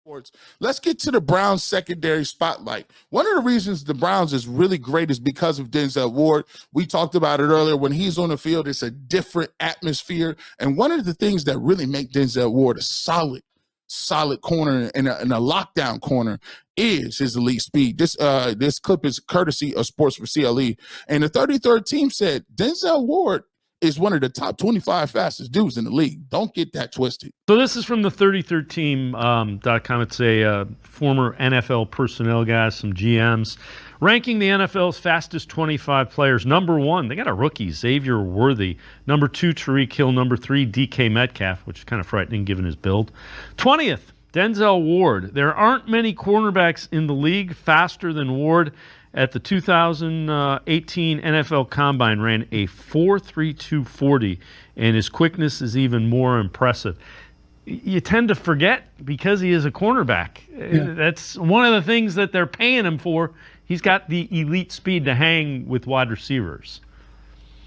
sports. Let's get to the Browns secondary spotlight. One of the reasons the Browns is really great is because of Denzel Ward. We talked about it earlier. When he's on the field, it's a different atmosphere. And one of the things that really make Denzel Ward a solid corner and a lockdown corner is his elite speed. This clip is courtesy of Sports for CLE. And the 33rd team said Denzel Ward is one of the top 25 fastest dudes in the league. Don't get that twisted. So this is from the 33rd team.com. It's a former NFL personnel guys, some GMs, ranking the NFL's fastest 25 players. Number 1, they got a rookie, Xavier Worthy. Number 2, Tyreek Hill. Number 3, DK Metcalf, which is kind of frightening given his build. 20th, Denzel Ward. There aren't many cornerbacks in the league faster than Ward. At the 2018 NFL Combine, ran a 4.32 40, and his quickness is even more impressive. You tend to forget because he is a cornerback. Yeah. That's one of the things that they're paying him for. He's got the elite speed to hang with wide receivers.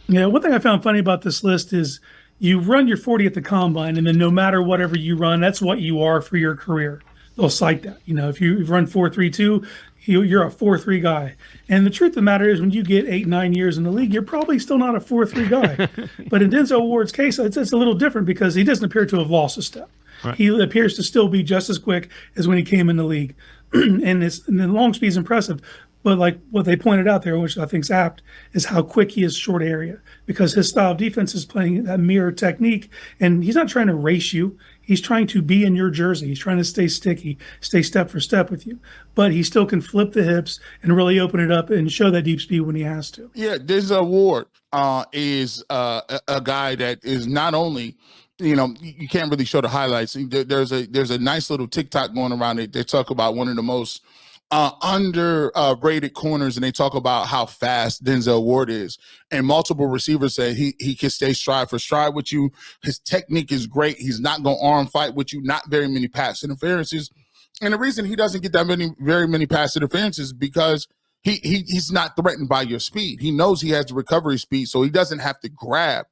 Yeah, one thing I found funny about this list is you run your 40 at the Combine, and then no matter whatever you run, that's what you are for your career. They'll cite that. You know, if you run 4.32, you're a 4.3 guy. And the truth of the matter is when you get 8-9 years in the league, you're probably still not a 4.3 guy. But in Denzel Ward's case, it's a little different because he doesn't appear to have lost a step. Right. He appears to still be just as quick as when he came in the league. and the long speed is impressive. But like what they pointed out there, which I think is apt, is how quick he is short area, because his style of defense is playing that mirror technique, and he's not trying to race you. He's trying to be in your jersey. He's trying to stay sticky, stay step for step with you. But he still can flip the hips and really open it up and show that deep speed when he has to. Yeah, Denzel Ward is a guy that is not only, you know, you can't really show the highlights. There's a nice little TikTok going around it. They talk about one of the most underrated corners, and they talk about how fast Denzel Ward is. And multiple receivers say he can stay stride for stride with you. His technique is great. He's not going to arm fight with you. Not very many pass interferences. And the reason he doesn't get very many pass interferences is because he's not threatened by your speed. He knows he has the recovery speed, so he doesn't have to grab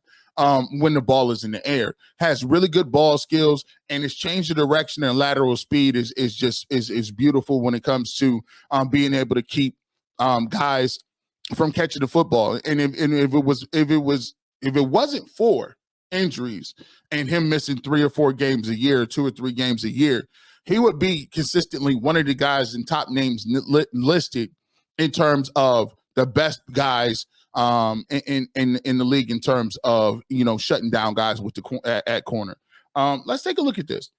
when the ball is in the air. Has really good ball skills, and his change of direction and lateral speed is beautiful when it comes to being able to keep guys from catching the football. And if it wasn't for injuries and him missing 3 or 4 games a year, 2 or 3 games a year, he would be consistently one of the guys in top names listed in terms of the best guys in the league in terms of, you know, shutting down guys with at corner. Let's take a look at this.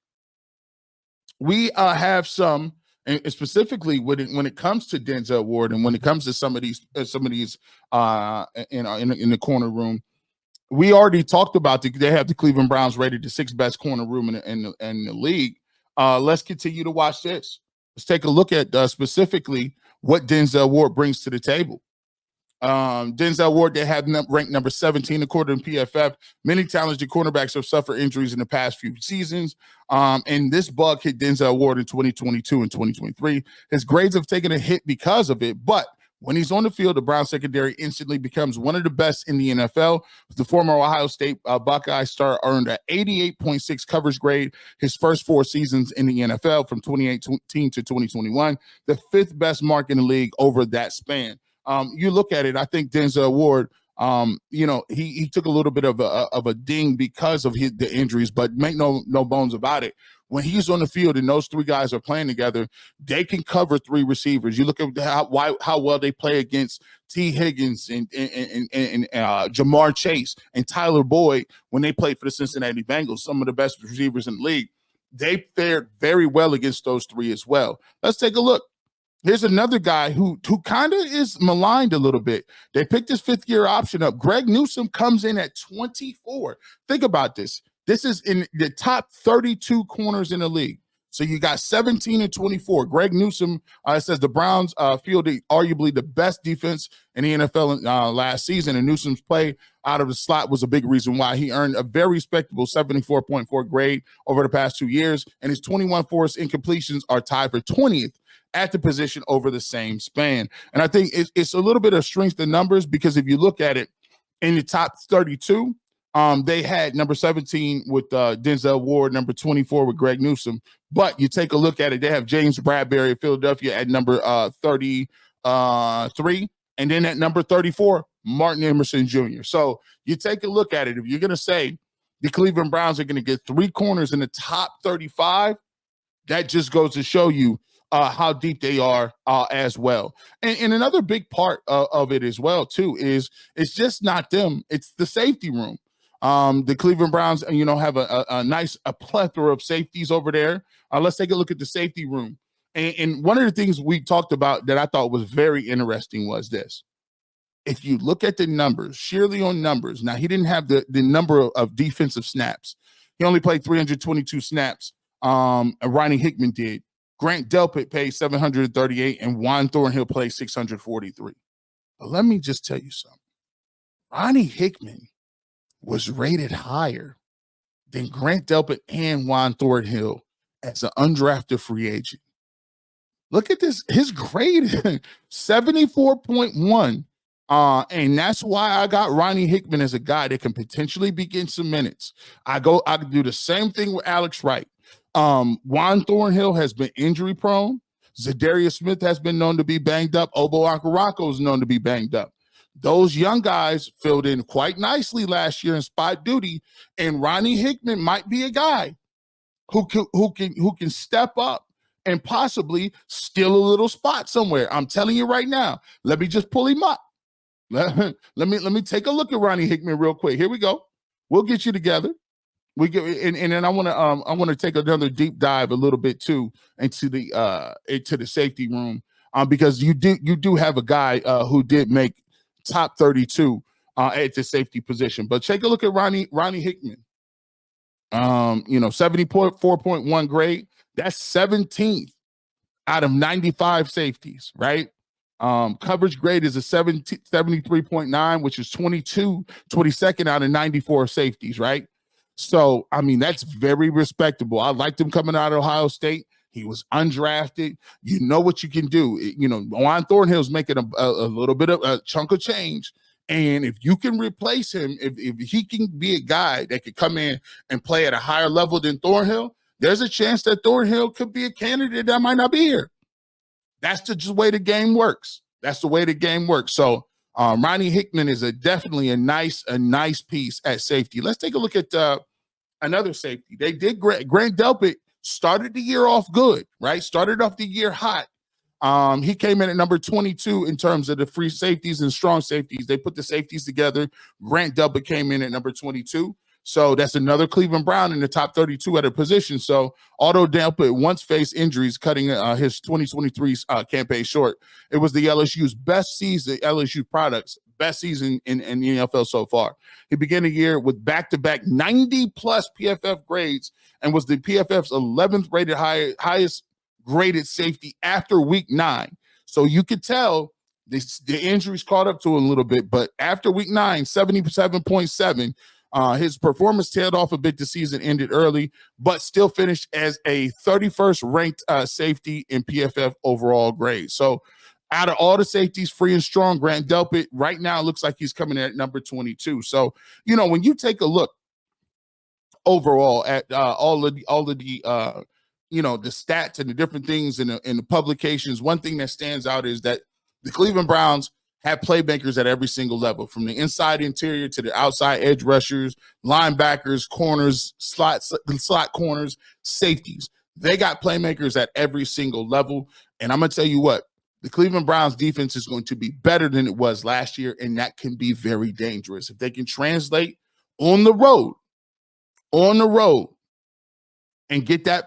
We have some, and specifically when it comes to Denzel Ward and when it comes to some of these in the corner room. We already talked about they have the Cleveland Browns rated the 6th best corner room in the league. Let's continue to watch this. Let's take a look at specifically what Denzel Ward brings to the table. Denzel Ward, they have ranked number 17 according to PFF. Many talented cornerbacks have suffered injuries in the past few seasons. And this bug hit Denzel Ward in 2022 and 2023. His grades have taken a hit because of it, but when he's on the field, the Browns secondary instantly becomes one of the best in the NFL. The former Ohio State Buckeye star earned an 88.6 coverage grade his first 4 seasons in the NFL from 2018 to 2021, the 5th best mark in the league over that span. You look at it, I think Denzel Ward, you know, he took a little bit of a ding because of the injuries, but make no bones about it. When he's on the field and those 3 guys are playing together, they can cover 3 receivers. You look at how well they play against Tee Higgins and Jamar Chase and Tyler Boyd when they played for the Cincinnati Bengals, some of the best receivers in the league. They fared very well against those 3 as well. Let's take a look. Here's another guy who kind of is maligned a little bit. They picked his 5th-year option up. Greg Newsome comes in at 24. Think about this. This is in the top 32 corners in the league. So you got 17 and 24. Greg Newsome says the Browns fielded arguably the best defense in the NFL last season, and Newsome's play out of the slot was a big reason why he earned a very respectable 74.4 grade over the past 2 years, and his 21 forced incompletions are tied for 20th at the position over the same span. And I think it's a little bit of strength in numbers, because if you look at it in the top 32, They had number 17 with Denzel Ward, number 24 with Greg Newsome. But you take a look at it, they have James Bradbury of Philadelphia at number 33. And then at number 34, Martin Emerson Jr. So you take a look at it. If you're going to say the Cleveland Browns are going to get 3 corners in the top 35, that just goes to show you how deep they are as well. And another big part of it as well, too, is it's just not them. It's the safety room. The Cleveland Browns, have a plethora of safeties over there. Let's take a look at the safety room. And one of the things we talked about that I thought was very interesting was this. If you look at the numbers, sheerly on numbers, now he didn't have the number of defensive snaps. He only played 322 snaps. Ronnie Hickman did. Grant Delpit played 738, and Juan Thornhill played 643. But let me just tell you something. Ronnie Hickman was rated higher than Grant Delpit and Juan Thornhill as an undrafted free agent. Look at this. His grade, 74.1. And that's why I got Ronnie Hickman as a guy that can potentially be getting some minutes. I can do the same thing with Alex Wright. Juan Thornhill has been injury prone. Zadarius Smith has been known to be banged up. Obo Akaranko is known to be banged up. Those young guys filled in quite nicely last year in spot duty, and Ronnie Hickman might be a guy who can step up and possibly steal a little spot somewhere. I'm telling you right now. Let me just pull him up. Let me take a look at Ronnie Hickman real quick. Here we go. We'll get you together. We get and then I want to take another deep dive a little bit too into the safety room, because you do have a guy who did make top 32 at the safety position. But take a look at Ronnie Hickman. 74.1 grade. That's 17th out of 95 safeties, right? Coverage grade is a 73.9, which is 22nd out of 94 safeties, right? So, I mean, that's very respectable. I liked him coming out of Ohio State. He was undrafted. You know what you can do. Juan Thornhill's making a little bit of a chunk of change. And if you can replace him, if he can be a guy that could come in and play at a higher level than Thornhill, there's a chance that Thornhill could be a candidate that might not be here. That's the way the game works. That's the way the game works. So Ronnie Hickman is definitely a nice piece at safety. Let's take a look at another safety. They did Grant Delpit started the year off good, right? Started off the year hot. He came in at number 22 in terms of the free safeties and strong safeties. They put the safeties together. Grant Delpit came in at number 22. So that's another Cleveland Brown in the top 32 at a position. So although Delpit once faced injuries, cutting his 2023 campaign short, it was the LSU's best season, LSU products, best season in the NFL so far. He began the year with back-to-back 90-plus PFF grades and was the PFF's 11th rated highest graded safety after week 9. So you could tell the injuries caught up to him a little bit, but after week 9, 77.7, his performance tailed off a bit. The season ended early, but still finished as a 31st ranked safety in PFF overall grade. So out of all the safeties, free and strong, Grant Delpit right now looks like he's coming in at number 22. So, when you take a look overall at all of the the stats and the different things in the publications, one thing that stands out is that the Cleveland Browns have playmakers at every single level, from the inside interior to the outside edge rushers, linebackers, corners, slot corners, safeties. They got playmakers at every single level. And I'm going to tell you what, the Cleveland Browns defense is going to be better than it was last year, and that can be very dangerous. If they can translate on the road, and get that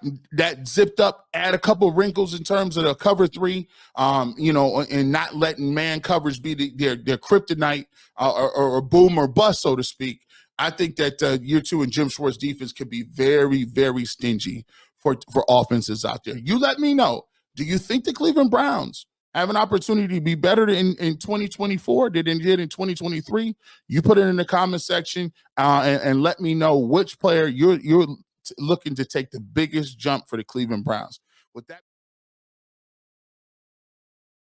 zipped up, add a couple of wrinkles in terms of the cover 3, and not letting man coverage be their kryptonite or boom or bust, so to speak. I think that year 2 and Jim Schwartz's defense could be very, very stingy for offenses out there. You let me know. Do you think the Cleveland Browns have an opportunity to be better in 2024 than they did in 2023? You put it in the comment section and let me know which player you're looking to take the biggest jump for the Cleveland Browns. With that.